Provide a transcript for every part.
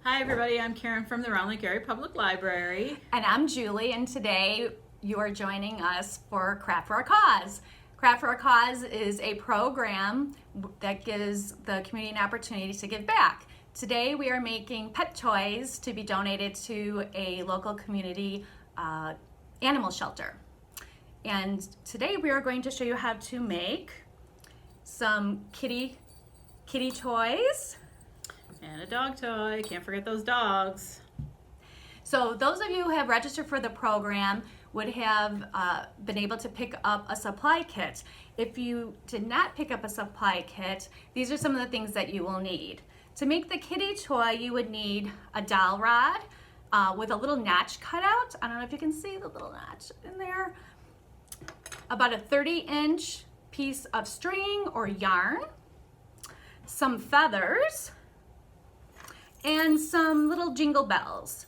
Hi everybody, I'm Karen from the Round Lake Area Public Library. And I'm Julie, and today you are joining us for Craft for a Cause. Craft for a Cause is a program that gives the community an opportunity to give back. Today we are making pet toys to be donated to a local community animal shelter. And today we are going to show you how to make some kitty toys. And a dog toy, can't forget those dogs. So those of you who have registered for the program would have been able to pick up a supply kit. If you did not pick up a supply kit, these are some of the things that you will need. To make the kitty toy, you would need a dowel rod with a little notch cut out. I don't know if you can see the little notch in there. About a 30-inch piece of string or yarn, some feathers, and some little jingle bells.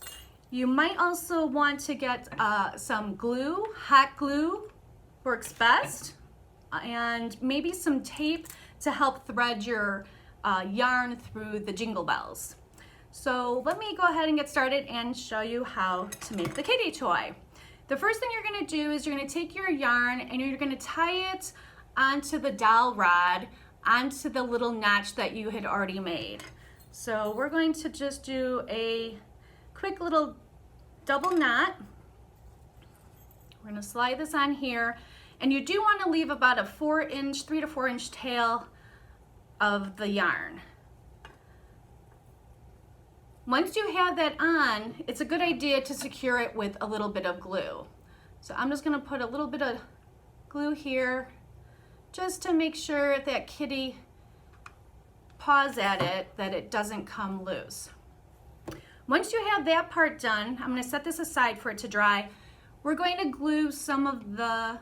You might also want to get some glue. Hot glue works best, and maybe some tape to help thread your yarn through the jingle bells. So let me go ahead and get started and show you how to make the kitty toy. The first thing you're going to do is you're going to take your yarn and you're going to tie it onto the dowel rod, onto the little notch that you had already made. So we're going to just do a quick little double knot. We're going to slide this on here, and you do want to leave about a 3 to 4 inch tail of the yarn. Once you have that on, it's a good idea to secure it with a little bit of glue. So I'm just going to put a little bit of glue here just to make sure that kitty paws at it, that it doesn't come loose. Once you have that part done, I'm going to set this aside for it to dry. We're going to glue some of the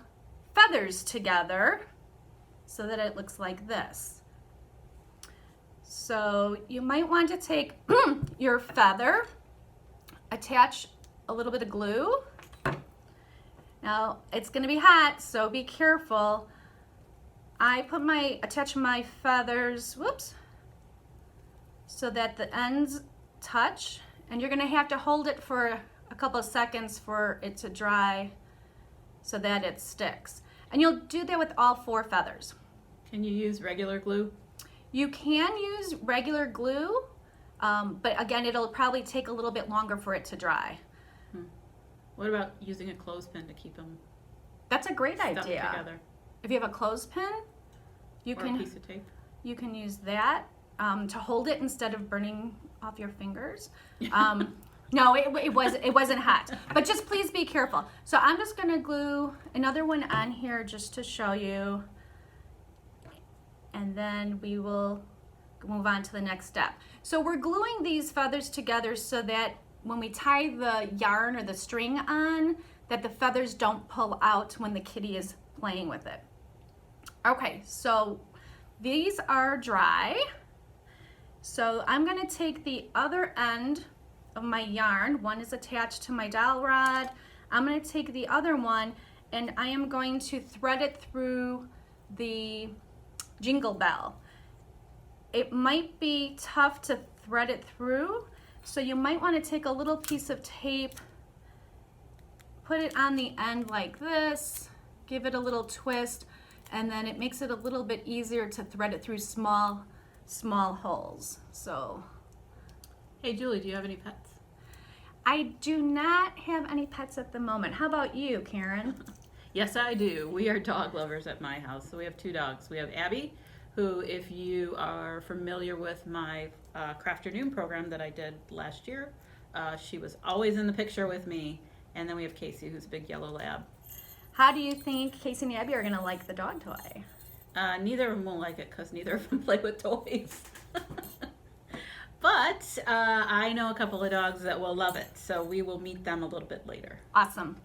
feathers together so that it looks like this. So you might want to take your feather, attach a little bit of glue. Now it's going to be hot, so be careful. I attach my feathers, so that the ends touch, and you're going to have to hold it for a couple of seconds for it to dry so that it sticks. And you'll do that with all 4 feathers. Can you use regular glue? You can use regular glue, but again, it'll probably take a little bit longer for it to dry. What about using a clothespin to keep them That's a great stuck idea. together? If you have a clothespin, Or a piece of tape? you can use that to hold it instead of burning off your fingers. No, it wasn't hot, but just please be careful. So I'm just gonna glue another one on here just to show you, and then we will move on to the next step. So we're gluing these feathers together so that when we tie the yarn or the string on, that the feathers don't pull out when the kitty is playing with it. Okay, so these are dry. So I'm going to take the other end of my yarn. One is attached to my dowel rod. I'm going to take the other one, and I am going to thread it through the jingle bell. It might be tough to thread it through, so you might want to take a little piece of tape, put it on the end like this, give it a little twist, and then it makes it a little bit easier to thread it through small holes. So, Hey Julie, do you have any pets? I do not have any pets at the moment. How about you, Karen? Yes, I do. We are dog lovers at my house. So we have 2 dogs. We have Abby, who, if you are familiar with my Crafternoon program that I did last year, she was always in the picture with me. And then we have Casey, who's a big yellow lab. How do you think Casey and Abby are going to like the dog toy? Neither of them will like it because neither of them play with toys. But I know a couple of dogs that will love it, so we will meet them a little bit later. Awesome.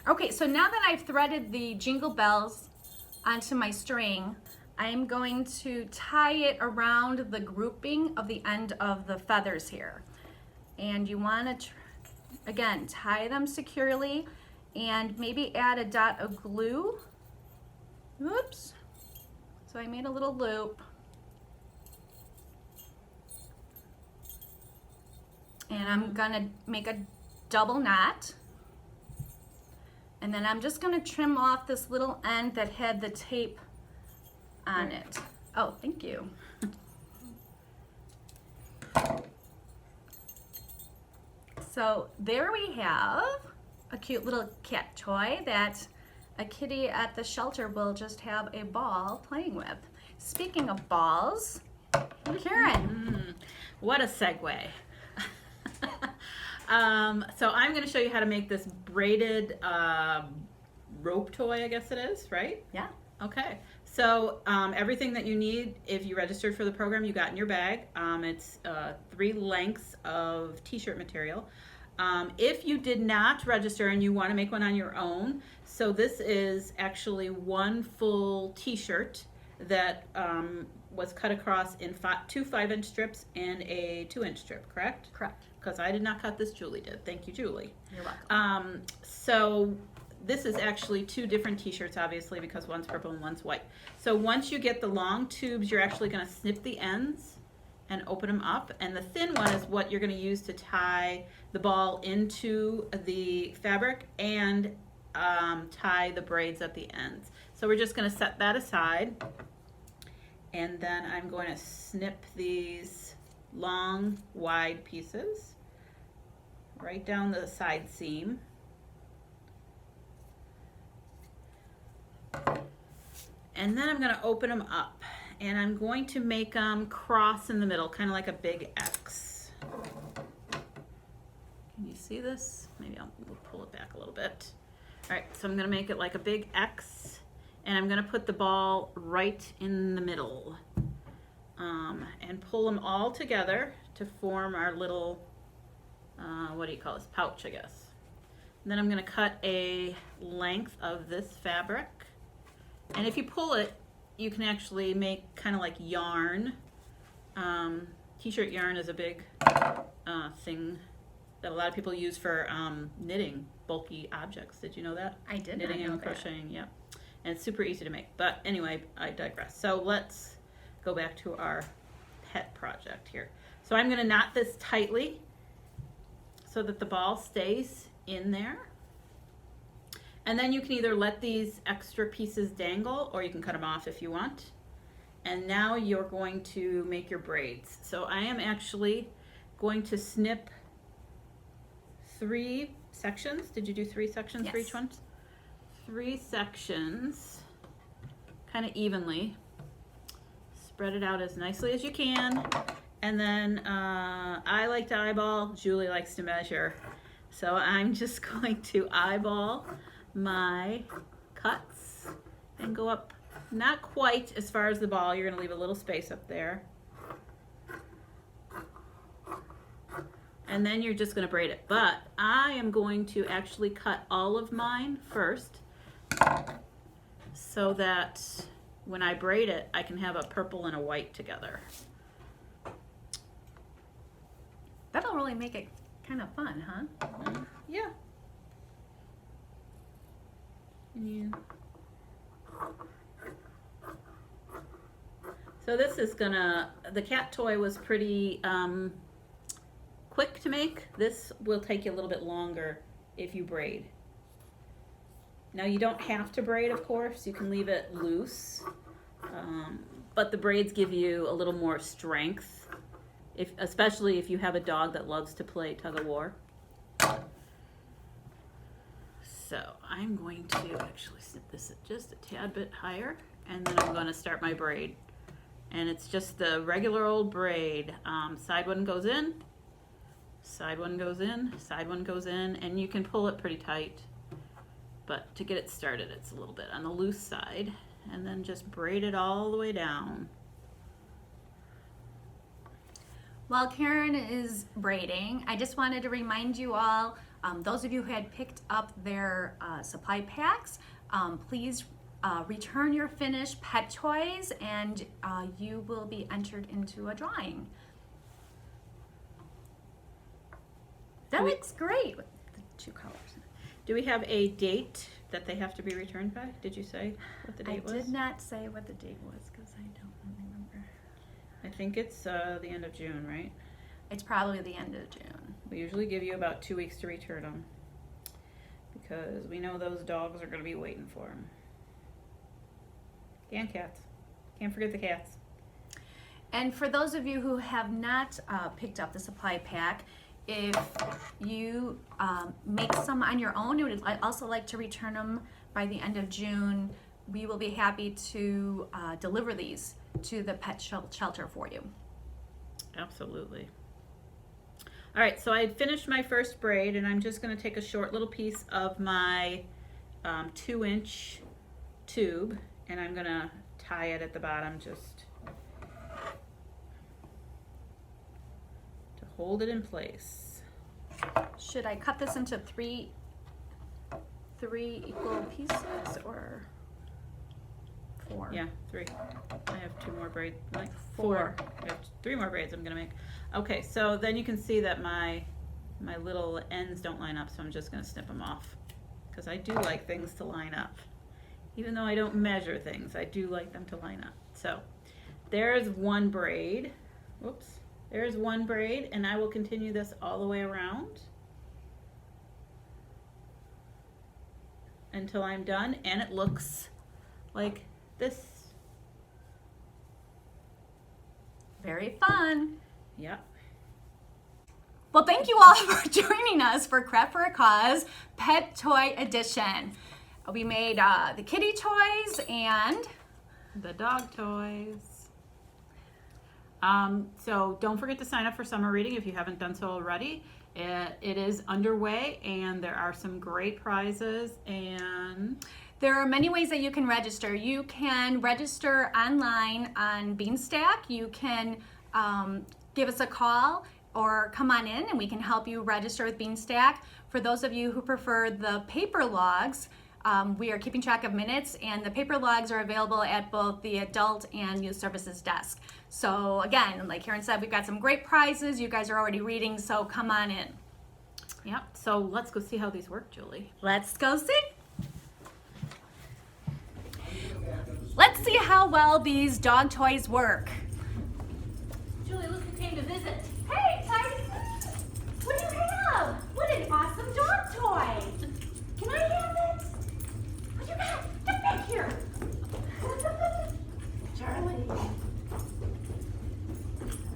Okay, so now that I've threaded the jingle bells onto my string, I'm going to tie it around the grouping of the end of the feathers here. And you want to, again, tie them securely and maybe add a dot of glue. Oops. So I made a little loop. And I'm gonna make a double knot. And then I'm just gonna trim off this little end that had the tape on it. Oh, thank you. So there we have a cute little cat toy that a kitty at the shelter will just have a ball playing with. Speaking of balls, Karen. What a segue. So I'm going to show you how to make this braided rope toy, I guess it is, right? Yeah. Okay. So everything that you need, if you registered for the program, you got in your bag. It's 3 lengths of t-shirt material. If you did not register and you want to make one on your own, so this is actually 1 full t-shirt that was cut across in 2 5-inch strips and a 2-inch strip, correct? Correct. Because I did not cut this, Julie did. Thank you, Julie. You're welcome. So this is actually 2 different t-shirts, obviously, because one's purple and one's white. So once you get the long tubes, you're actually going to snip the ends and open them up. And the thin one is what you're going to use to tie the ball into the fabric and tie the braids at the ends. So we're just going to set that aside. And then I'm going to snip these long, wide pieces right down the side seam. And then I'm going to open them up, and I'm going to make them cross in the middle, kind of like a big X. Can you see this? Maybe we'll pull it back a little bit. All right, so I'm going to make it like a big X, and I'm going to put the ball right in the middle and pull them all together to form our little, what do you call this, pouch, I guess. And then I'm going to cut a length of this fabric. And if you pull it, you can actually make kind of like yarn. T-shirt yarn is a big thing that a lot of people use for knitting bulky objects. Did you know that? I did Knitting not know and that. crocheting, yeah. And it's super easy to make. But anyway, I digress. So let's go back to our pet project here. So I'm going to knot this tightly so that the ball stays in there. And then you can either let these extra pieces dangle, or you can cut them off if you want. And now you're going to make your braids. So I am actually going to snip 3 sections. Did you do 3 sections for Yes. each one? 3 sections, kind of evenly. Spread it out as nicely as you can. And then I like to eyeball, Julie likes to measure. So I'm just going to eyeball my cuts and go up, not quite as far as the ball. You're going to leave a little space up there. And then you're just going to braid it. But I am going to actually cut all of mine first so that when I braid it, I can have a purple and a white together. That'll really make it kind of fun, huh? Yeah. So this is gonna, the cat toy was pretty quick to make. This will take you a little bit longer if you braid. Now you don't have to braid, of course. You can leave it loose, but the braids give you a little more strength, especially if you have a dog that loves to play tug of war. So I'm going to actually snip this just a tad bit higher, and then I'm going to start my braid. And it's just the regular old braid. Side one goes in, side one goes in, side one goes in, and you can pull it pretty tight. But to get it started, it's a little bit on the loose side, and then just braid it all the way down. While Karen is braiding, I just wanted to remind you all, those of you who had picked up their supply packs, please return your finished pet toys, and you will be entered into a drawing. That looks great with the 2 colors. Do we have a date that they have to be returned by? Did you say what the date was? I did not say what the date was because I don't remember. I think it's the end of June, right? It's probably the end of June. We usually give you about 2 weeks to return them because we know those dogs are going to be waiting for them. And cats. Can't forget the cats. And for those of you who have not picked up the supply pack, if you make some on your own, you would also like to return them by the end of June, we will be happy to deliver these to the pet shelter for you. Absolutely. All right, so I had finished my first braid, and I'm just going to take a short little piece of my 2-inch tube, and I'm going to tie it at the bottom just to hold it in place. Should I cut this into three equal pieces or 4? Yeah, 3. I have 2 more braids, like 4. I have 3 more braids I'm gonna make. Okay, so then you can see that my little ends don't line up, so I'm just gonna snip them off because I do like things to line up. Even though I don't measure things, I do like them to line up. So there's one braid. Whoops. There's one braid, and I will continue this all the way around until I'm done, and it looks like this. Very fun. Yep. Well, thank you all for joining us for Craft for a Cause Pet Toy Edition. We made the kitty toys and The dog toys. So don't forget to sign up for summer reading if you haven't done so already. It is underway, and there are some great prizes, and there are many ways that you can register. You can register online on Beanstack. You can give us a call or come on in and we can help you register with Beanstack. For those of you who prefer the paper logs, we are keeping track of minutes, and the paper logs are available at both the adult and youth services desk. So again, like Karen said, we've got some great prizes. You guys are already reading, so come on in. yep. So let's go see how these work, Julie. Let's go see. Let's see how well these dog toys work. Julie, look who came to visit. Hey, Tidy. What do you have? What an awesome dog toy. Can I have it? What you got? Get back here. Charlie.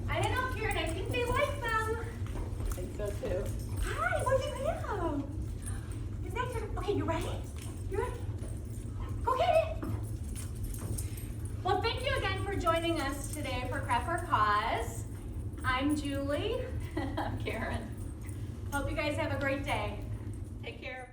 I don't know, Karen. I think they like them. I think so too. Hi, what do you have? Is that your... Okay, you ready? You ready? Go get it. Well, thank you again for joining us today for Craft for a Cause. I'm Julie. I'm Karen. Hope you guys have a great day. Take care.